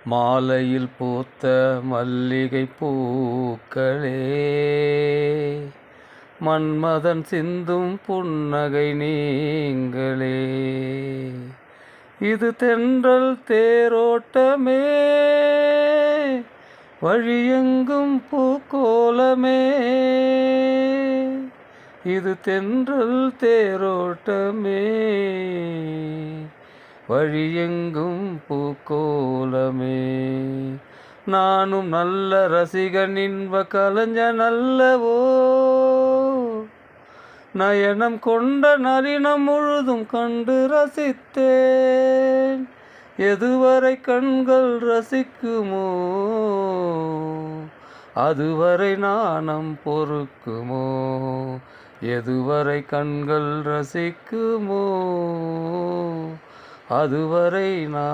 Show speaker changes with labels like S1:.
S1: மாலையில் பூத்த மல்லிகை பூக்களே, மன்மதன் சிந்தும் புன்னகை நீங்களே. இது தென்றல் தேரோட்டமே, வழியெங்கும் பூக்கோலமே. இது தென்றல் தேரோட்டமே, வழியெங்கும் பூக்கோலமே. நானும் நல்ல ரசிகன், இன்ப கலைஞன் அல்லவோ. நயனம் கொண்ட நளினம் முழுதும் கண்டு ரசித்தேன். எதுவரை கண்கள் ரசிக்குமோ, அதுவரை நாணம் பொறுக்குமோ. எதுவரை கண்கள் ரசிக்குமோ, அதுவரை நான்